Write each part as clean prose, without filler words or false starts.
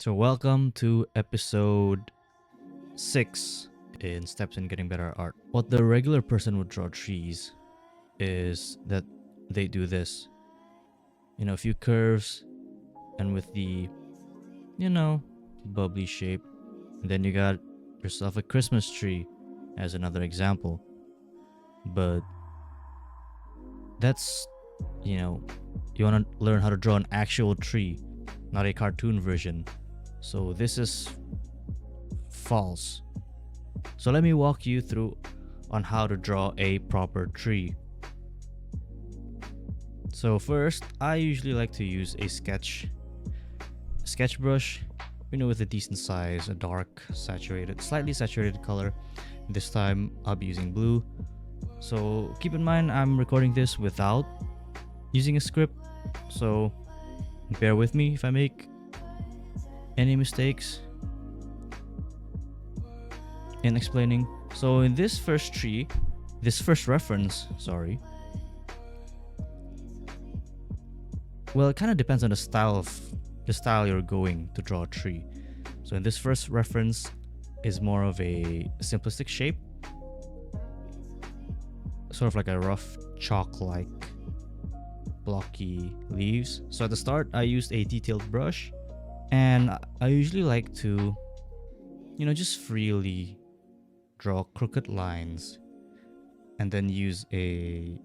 So, welcome to episode 6 in Steps in Getting Better at Art. What the regular person would draw trees is that they do this. A few curves and with the, bubbly shape. And then you got yourself a Christmas tree as another example. But that's, you want to learn how to draw an actual tree, not a cartoon version. So, this is false. So let me walk you through on how to draw a proper tree. So first, I usually like to use a sketch brush, with a decent size, a dark, slightly saturated color. This time I'll be using blue. So keep in mind I'm recording this without using a script, so bear with me if I make any mistakes in explaining. So in this first reference, well, it kind of depends on the style you're going to draw a tree. So in this first reference is more of a simplistic shape, sort of like a rough chalk-like blocky leaves. So at the start I used a detailed brush, and I usually like to just freely draw crooked lines and then use a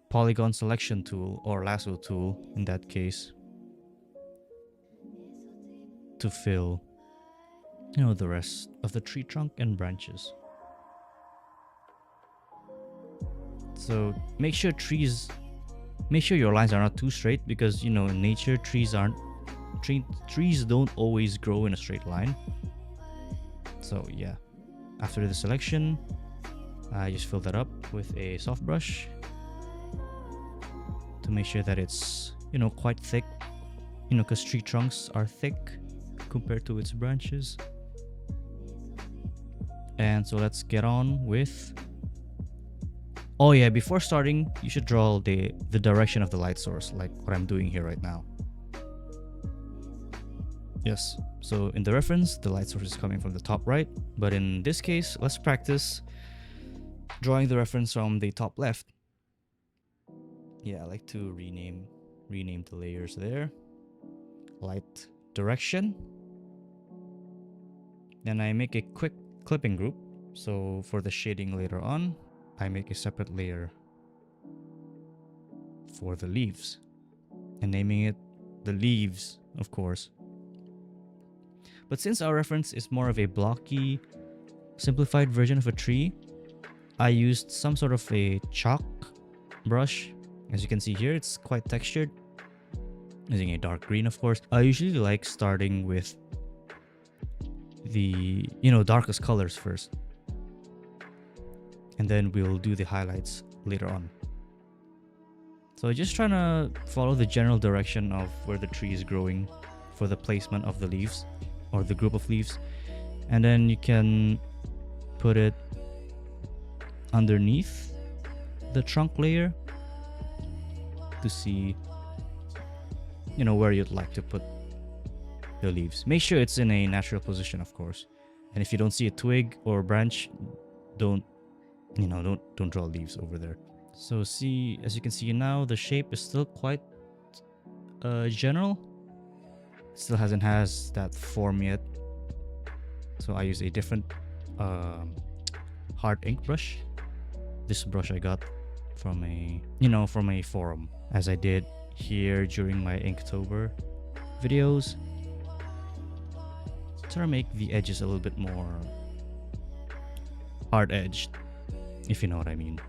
polygon selection tool or lasso tool in that case to fill the rest of the tree trunk and branches. So make sure your lines are not too straight, because in nature trees don't always grow in a straight line. So yeah, after the selection, I just fill that up with a soft brush to make sure that it's quite thick, because tree trunks are thick compared to its branches. And so let's get on with, oh yeah, before starting you should draw the direction of the light source, like what I'm doing here right now. Yes, so in the reference the light source is coming from the top right, but in this case let's practice drawing the reference from the top left. Yeah, I like to rename the layers there. Light direction. Then I make a quick clipping group. So for the shading later on, I make a separate layer for the leaves, and naming it the leaves, of course. But since our reference is more of a blocky, simplified version of a tree, I used some sort of a chalk brush. As you can see here, it's quite textured, using a dark green, of course. I usually like starting with the darkest colors first, and then we'll do the highlights later on. So just trying to follow the general direction of where the tree is growing for the placement of the leaves or the group of leaves, and then you can put it underneath the trunk layer to see where you'd like to put the leaves. Make sure it's in a natural position, of course, and if you don't see a twig or branch, don't draw leaves over there. So as you can see now, the shape is still quite general. Still has that form yet, so I use a different hard ink brush. This brush I got from a forum, as I did here during my Inktober videos, to make the edges a little bit more hard edged, if you know what I mean.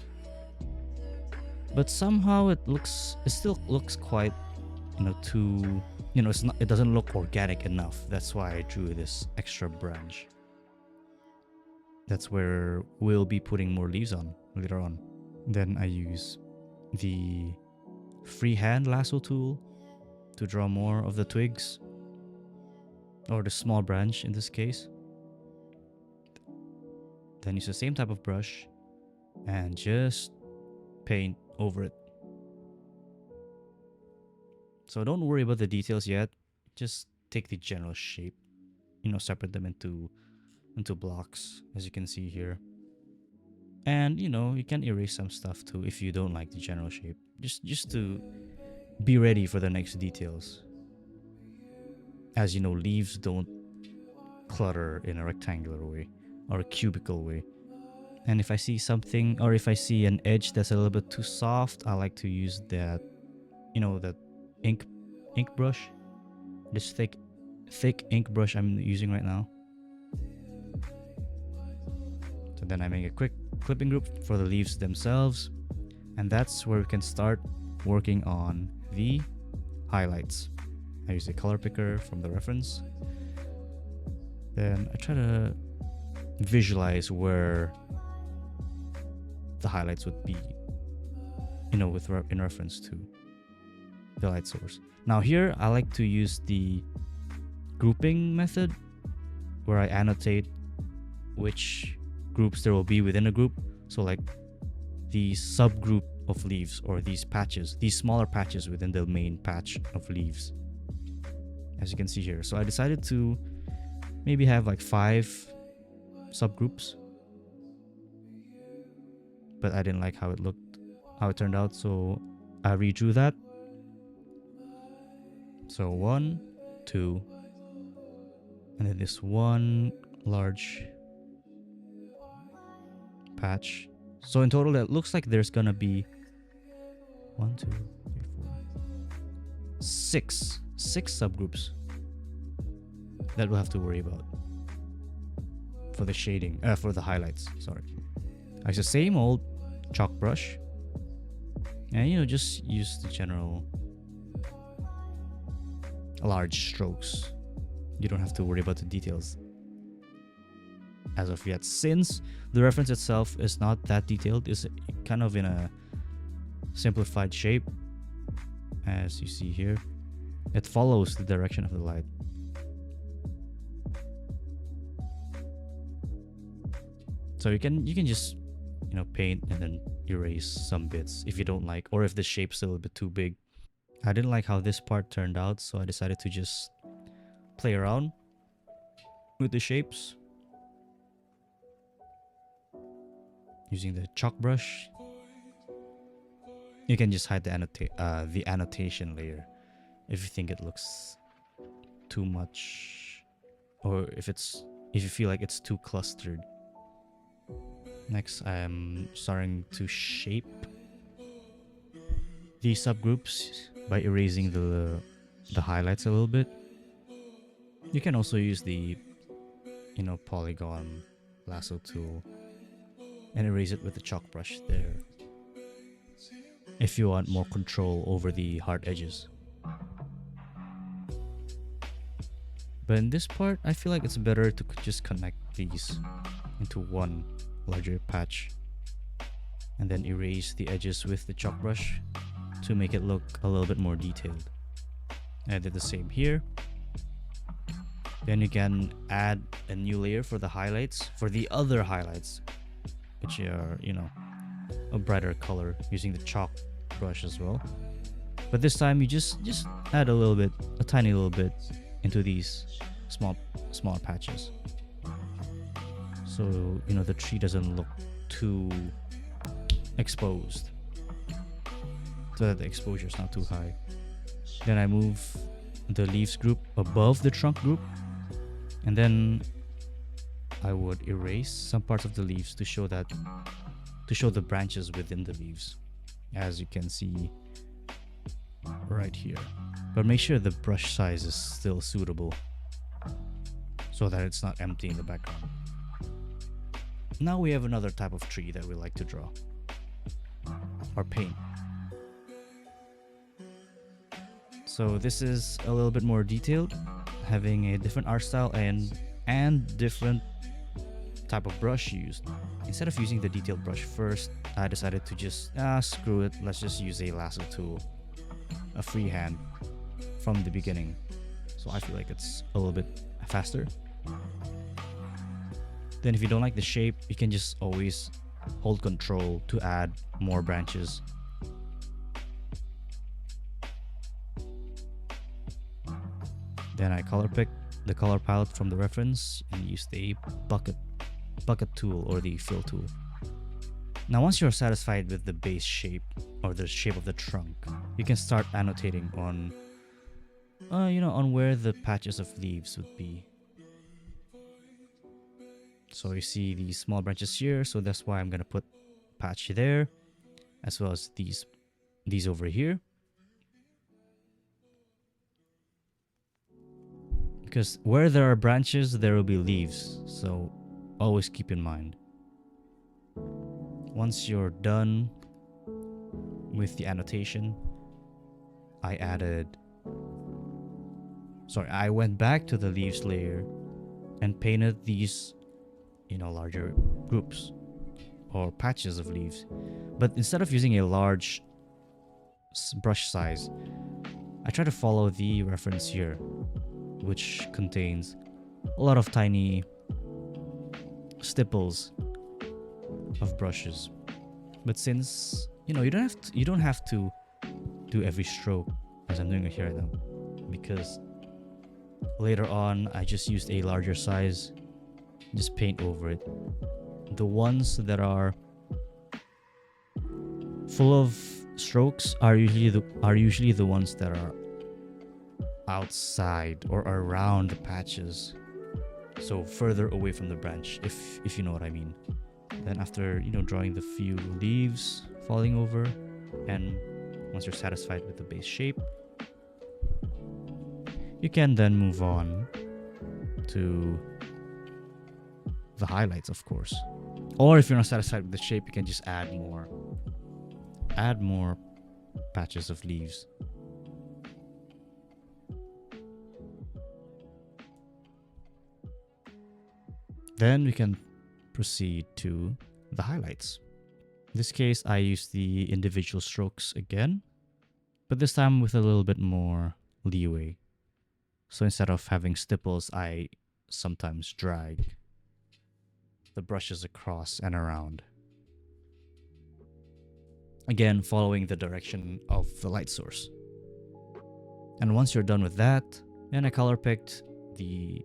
But somehow it still looks quite it doesn't look organic enough. That's why I drew this extra branch. That's where we'll be putting more leaves on later on. Then I use the freehand lasso tool to draw more of the twigs, or the small branch in this case. Then use the same type of brush and just paint over it. So don't worry about the details yet. Just take the general shape, separate them into blocks, as you can see here. And you can erase some stuff too if you don't like the general shape. Just to be ready for the next details. As you know, leaves don't clutter in a rectangular way or a cubical way. And if I see something, or if I see an edge that's a little bit too soft, I like to use that, that ink brush, this thick ink brush I'm using right now. So then I make a quick clipping group for the leaves themselves, and that's where we can start working on the highlights. I use a color picker from the reference. Then I try to visualize where the highlights would be, in reference to the light source. Now here, I like to use the grouping method, where I annotate which groups there will be within a group. So like the subgroup of leaves, or these patches, these smaller patches within the main patch of leaves, as you can see here. So I decided to maybe have like 5 subgroups, but I didn't like how it turned out, so I redrew that. So 1, 2, and then this one large patch. So in total, it looks like there's gonna be 1, 2, 3, 4, 6 subgroups that we'll have to worry about for the shading, for the highlights. Sorry, I use the same old chalk brush, and just use the general large strokes. You don't have to worry about the details as of yet, since the reference itself is not that detailed. It's kind of in a simplified shape, as you see here. It follows the direction of the light. So you can just paint and then erase some bits if you don't like, or if the shape's a little bit too big. I didn't like how this part turned out, so I decided to just play around with the shapes using the chalk brush. You can just hide the annotation layer if you think it looks too much, or if you feel like it's too clustered. Next, I'm starting to shape these subgroups by erasing the highlights a little bit. You can also use the polygon lasso tool and erase it with the chalk brush there, if you want more control over the hard edges. But in this part, I feel like it's better to just connect these into one larger patch and then erase the edges with the chalk brush to make it look a little bit more detailed. I did the same here. Then you can add a new layer for the highlights, for the other highlights, which are, a brighter color, using the chalk brush as well. But this time you just add a tiny little bit into these small patches. So, the tree doesn't look too exposed, so that the exposure is not too high. Then I move the leaves group above the trunk group, and then I would erase some parts of the leaves to show the branches within the leaves, as you can see right here. But make sure the brush size is still suitable so that it's not empty in the background. Now we have another type of tree that we like to draw or paint. So this is a little bit more detailed, having a different art style and different type of brush used. Instead of using the detailed brush first, I decided to just screw it, let's just use a lasso tool, a freehand from the beginning. So I feel like it's a little bit faster. Then if you don't like the shape, you can just always hold control to add more branches. Then I color pick the color palette from the reference and use the bucket tool or the fill tool. Now once you're satisfied with the base shape or the shape of the trunk, you can start annotating on on where the patches of leaves would be. So you see these small branches here, so that's why I'm gonna put patch there, as well as these over here. Because where there are branches, there will be leaves, so always keep in mind. Once you're done with the annotation, I went back to the leaves layer and painted these, larger groups or patches of leaves. But instead of using a large brush size, I try to follow the reference here, which contains a lot of tiny stipples of brushes. But since you don't have to do every stroke as I'm doing it here now, because later on I just used a larger size, just paint over it. The ones that are full of strokes are usually the ones that are outside or around the patches, so further away from the branch, if you know what I mean. Then after drawing the few leaves falling over, and once you're satisfied with the base shape, you can then move on to the highlights, of course. Or if you're not satisfied with the shape, you can just add more patches of leaves. Then we can proceed to the highlights. In this case, I use the individual strokes again, but this time with a little bit more leeway. So instead of having stipples, I sometimes drag the brushes across and around. Again, following the direction of the light source. And once you're done with that, then I color picked the,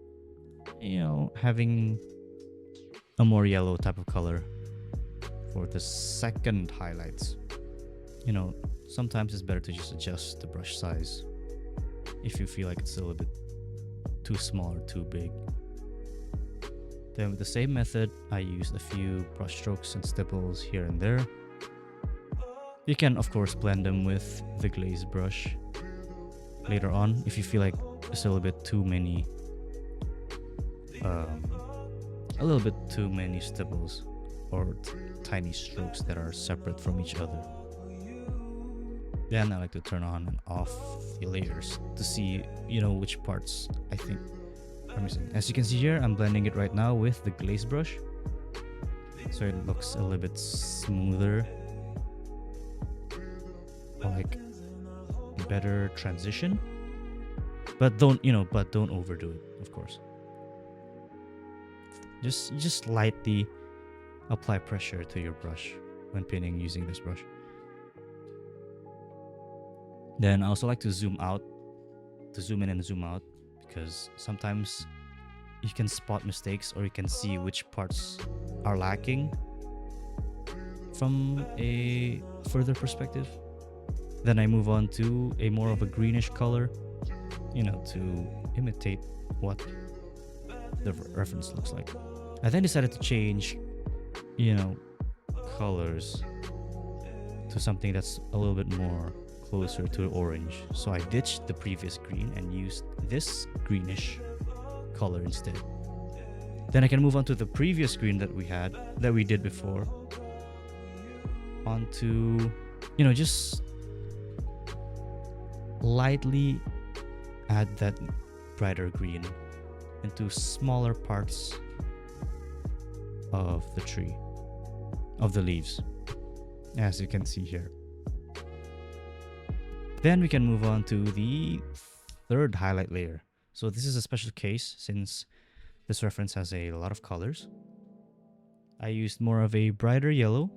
having a more yellow type of color for the second highlights. Sometimes it's better to just adjust the brush size if you feel like it's a little bit too small or too big. Then with the same method, I used a few brush strokes and stipples here and there. You can of course blend them with the glaze brush later on if you feel like there's a little bit too many stipples or tiny strokes that are separate from each other. Then I like to turn on and off the layers to see which parts I think are missing. As you can see here, I'm blending it right now with the glaze brush, so it looks a little bit smoother, like better transition. But don't overdo it, of course. Just lightly apply pressure to your brush when painting using this brush. Then I also like to zoom in and zoom out, because sometimes you can spot mistakes or you can see which parts are lacking from a further perspective. Then I move on to a more of a greenish color, to imitate what the reference looks like. I then decided to change, colors to something that's a little bit more closer to orange. So I ditched the previous green and used this greenish color instead. Then I can move on to the previous green that we did before, onto, just lightly add that brighter green into smaller parts of the tree, of the leaves, as you can see here. Then we can move on to the third highlight layer. So this is a special case since this reference has a lot of colors. I used more of a brighter yellow,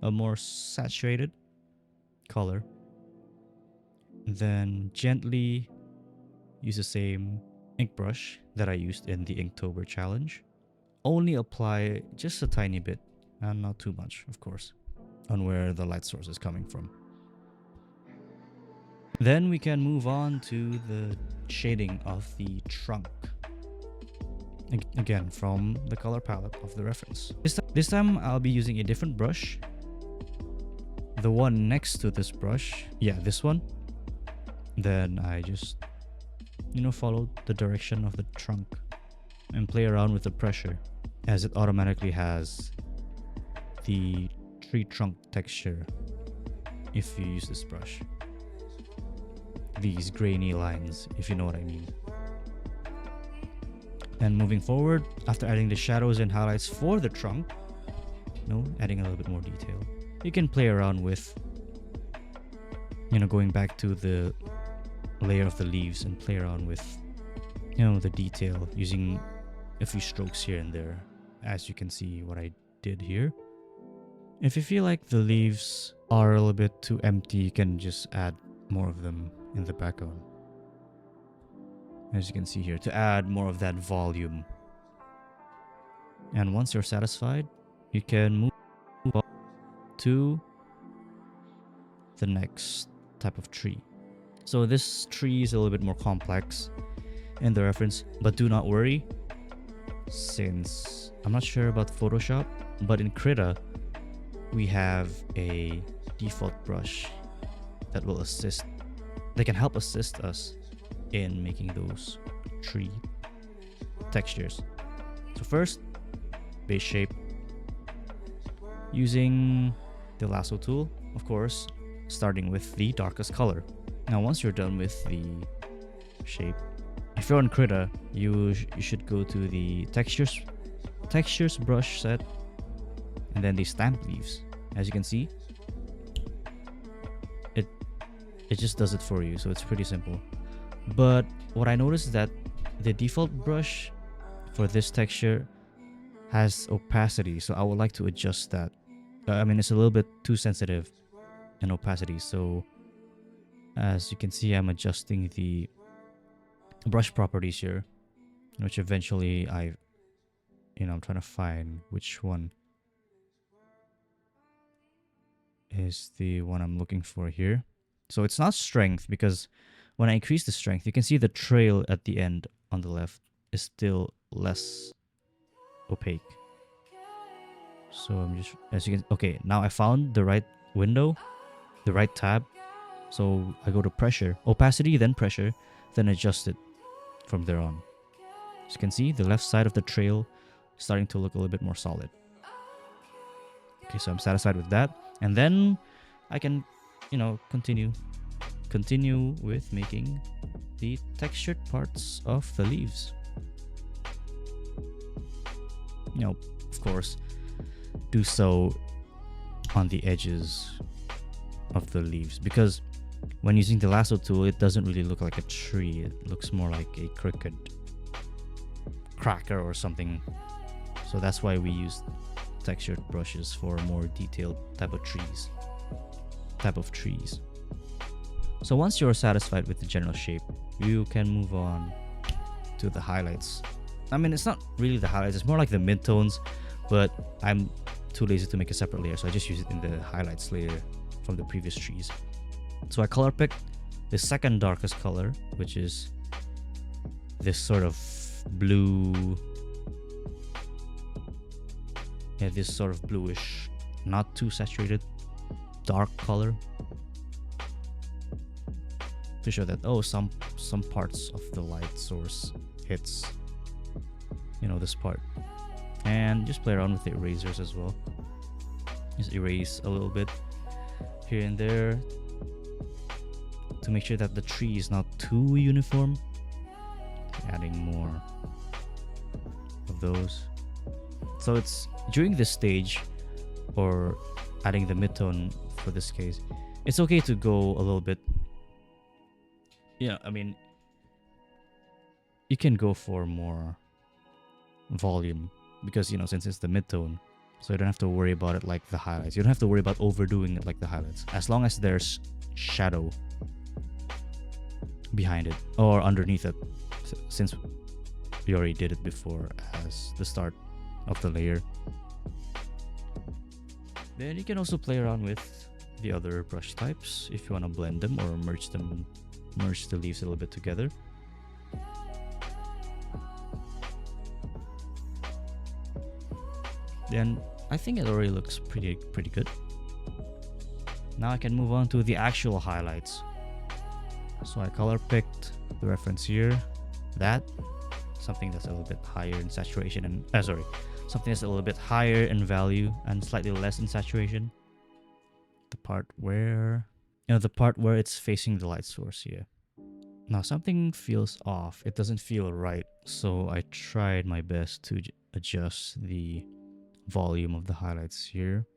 a more saturated color. Then gently use the same ink brush that I used in the Inktober challenge. Only apply just a tiny bit, and not too much, of course, on where the light source is coming from. Then we can move on to the shading of the trunk. Again, from the color palette of the reference. This time I'll be using a different brush. The one next to this brush, yeah, this one. Then I just, follow the direction of the trunk and play around with the pressure, as it automatically has the tree trunk texture if you use this brush. These grainy lines, if you know what I mean. And moving forward, after adding the shadows and highlights for the trunk, adding a little bit more detail, you can play around with, going back to the layer of the leaves and play around with, the detail using a few strokes here and there, as you can see what I did here. If you feel like the leaves are a little bit too empty, you can just add more of them in the background, as you can see here, to add more of that volume. And once you're satisfied, you can move on to the next type of tree. So this tree is a little bit more complex in the reference, but do not worry, since I'm not sure about Photoshop, but in Krita we have a default brush that can help assist us in making those tree textures. So first, base shape using the lasso tool, of course, starting with the darkest color. Now once you're done with the shape, if you're on Krita, you should go to the textures brush set, and then the stamp leaves. As you can see, it just does it for you, so it's pretty simple. But what I noticed is that the default brush for this texture has opacity, so I would like to adjust that. It's a little bit too sensitive in opacity, so as you can see, I'm adjusting the brush properties here, which eventually I'm trying to find which one is the one I'm looking for here. So it's not strength, because when I increase the strength, you can see the trail at the end on the left is still less opaque. So I'm just, okay, now I found the right window, the right tab. So I go to pressure, opacity, then pressure, then adjust it from there on. As you can see, the left side of the trail is starting to look a little bit more solid. Okay, so I'm satisfied with that. And then I can, continue with making the textured parts of the leaves. Of course, do so on the edges of the leaves, because when using the lasso tool, it doesn't really look like a tree. It looks more like a crooked cracker or something. So that's why we use textured brushes for more detailed type of trees. So once you're satisfied with the general shape, you can move on to the highlights. It's not really the highlights, it's more like the midtones, but I'm too lazy to make a separate layer, so I just use it in the highlights layer from the previous trees. So I color picked the second darkest color, which is this sort of blue, this sort of bluish, not too saturated, dark color, to show that some parts of the light source hits this part. And just play around with the erasers as well. Just erase a little bit here and there to make sure that the tree is not too uniform. Adding more of those. So it's during this stage, or adding the midtone for this case, it's okay to go a little bit. You can go for more volume, because since it's the midtone, so you don't have to worry about it like the highlights. You don't have to worry about overdoing it like the highlights. As long as there's shadow behind it or underneath it, since we already did it before as the start of the layer. Then you can also play around with the other brush types if you want to blend them or merge the leaves a little bit together. Then I think it already looks pretty good. Now I can move on to the actual highlights. So I color picked the reference here, something that's a little bit higher in saturation and something that's a little bit higher in value and slightly less in saturation. The part where it's facing the light source here. Now something feels off. It doesn't feel right. So I tried my best to adjust the volume of the highlights here.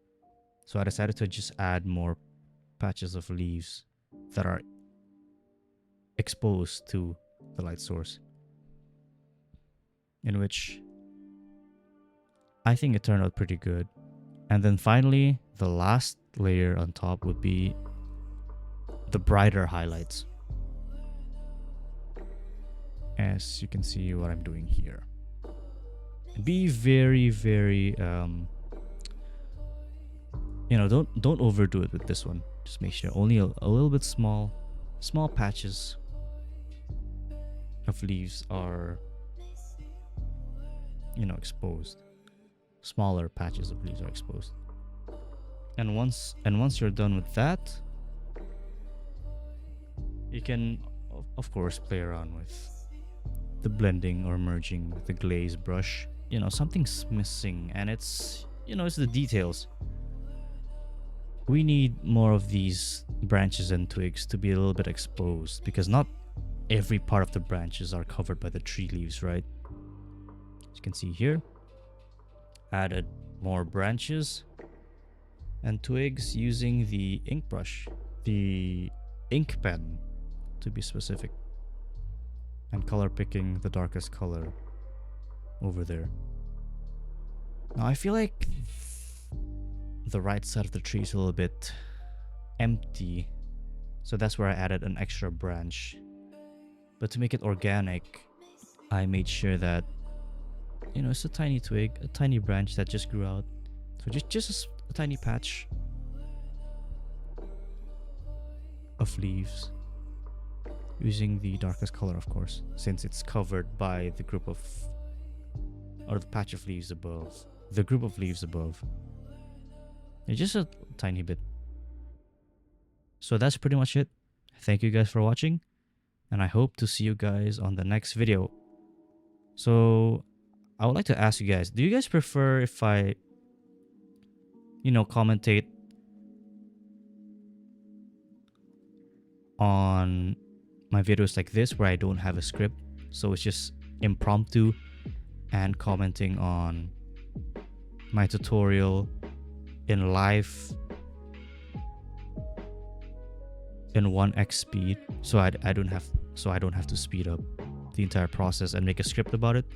So I decided to just add more patches of leaves that are exposed to the light source, in which I think it turned out pretty good. And then finally, the last layer on top would be the brighter highlights, as you can see what I'm doing here. Be very don't overdo it with this one. Just make sure only a little bit small patches of leaves are exposed. Smaller patches of leaves are exposed. And once you're done with that, you can of course play around with the blending or merging with the glaze brush. Something's missing, and it's the details. We need more of these branches and twigs to be a little bit exposed, because not every part of the branches are covered by the tree leaves, right? As you can see here, added more branches and twigs using the ink brush, the ink pen to be specific, and color picking the darkest color over there. Now I feel like the right side of the tree is a little bit empty, so that's where I added an extra branch. But to make it organic, I made sure that it's a tiny twig, a tiny branch that just grew out. So just a tiny patch of leaves, using the darkest color, of course, since it's covered by the group of, or the patch of leaves above, the group of leaves above. It's just a tiny bit. So that's pretty much it. Thank you guys for watching, and I hope to see you guys on the next video. So I would like to ask you guys, do you guys prefer if I commentate on my videos like this, where I don't have a script, so it's just impromptu, and commenting on my tutorial in live in 1x speed, so I don't have to speed up the entire process and make a script about it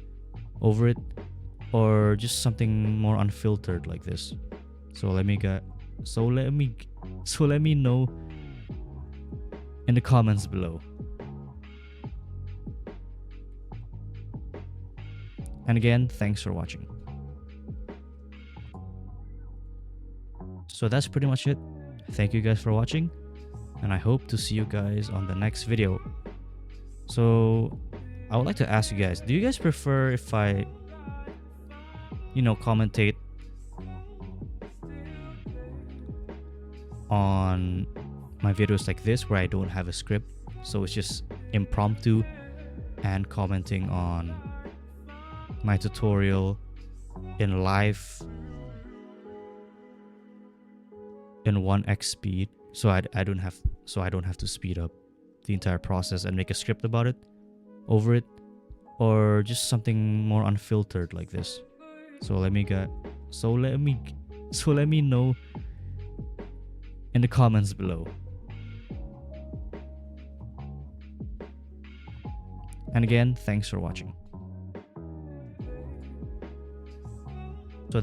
over it, or just something more unfiltered like this? So let me know in the comments below. And again, thanks for watching. So that's pretty much it. Thank you guys for watching, and I hope to see you guys on the next video. So I would like to ask you guys, do you guys prefer if I commentate on my videos like this, where I don't have a script, so it's just impromptu, and commenting on my tutorial in live in 1x speed, so I don't have to speed up the entire process and make a script about it over it, or just something more unfiltered like this? So let me know in the comments below. And again, thanks for watching.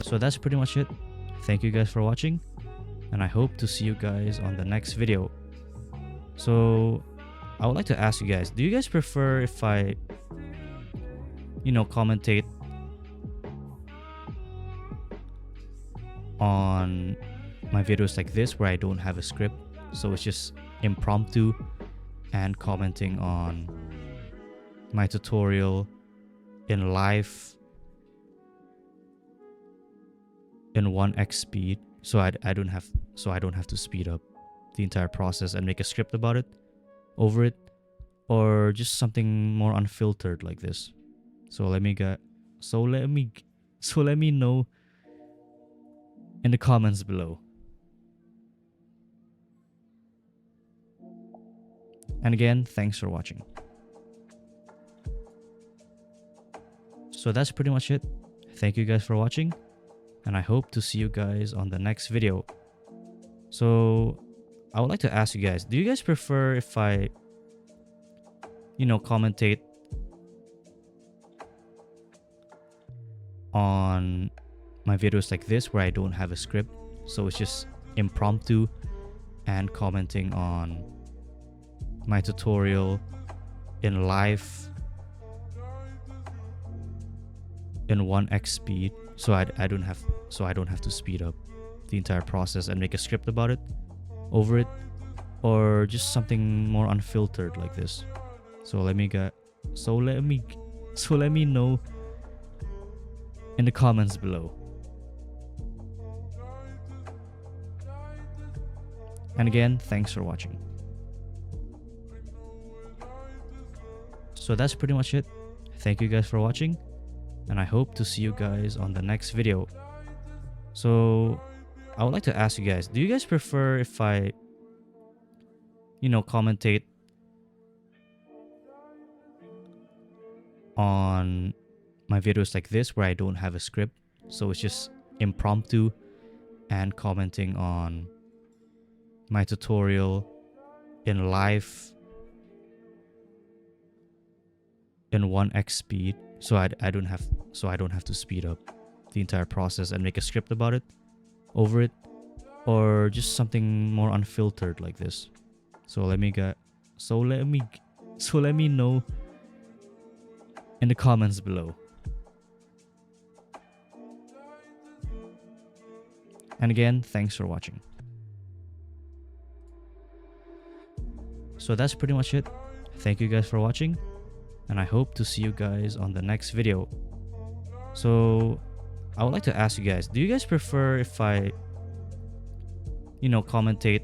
So that's pretty much it. Thank you guys for watching, and I hope to see you guys on the next video. So I would like to ask you guys, do you guys prefer if I, commentate on my videos like this where I don't have a script? So it's just impromptu and commenting on my tutorial in live in 1x speed, so I don't have to speed up the entire process and make a script about it over it, or just something more unfiltered like this. So let me know in the comments below. And again, thanks for watching. So that's pretty much it. Thank you guys for watching, and I hope to see you guys on the next video. So I would like to ask you guys, do you guys prefer if I, commentate on my videos like this where I don't have a script? So it's just impromptu and commenting on my tutorial in live in 1x speed, so I don't have to speed up the entire process and make a script about it over it, or just something more unfiltered like this. So let me know in the comments below. And again, thanks for watching. So that's pretty much it. Thank you guys for watching, and I hope to see you guys on the next video. So I would like to ask you guys, do you guys prefer if I, commentate on my videos like this where I don't have a script? So it's just impromptu and commenting on my tutorial in live in 1x speed, so I don't have to speed up the entire process and make a script about it over it, or just something more unfiltered like this. So let me know in the comments below. And again, thanks for watching. So that's pretty much it. Thank you guys for watching, and I hope to see you guys on the next video. So I would like to ask you guys, do you guys prefer if I, commentate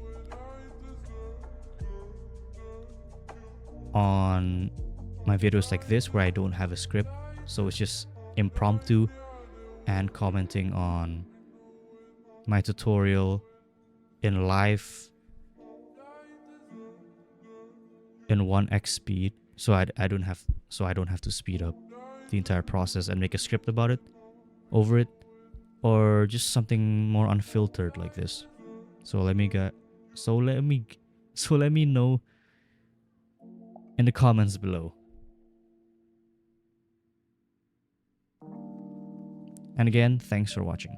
on my videos like this where I don't have a script? So it's just impromptu and commenting on my tutorial in live in 1x speed, so I don't have to speed up the entire process and make a script about it over it, or just something more unfiltered like this. So let me know in the comments below. And again, thanks for watching.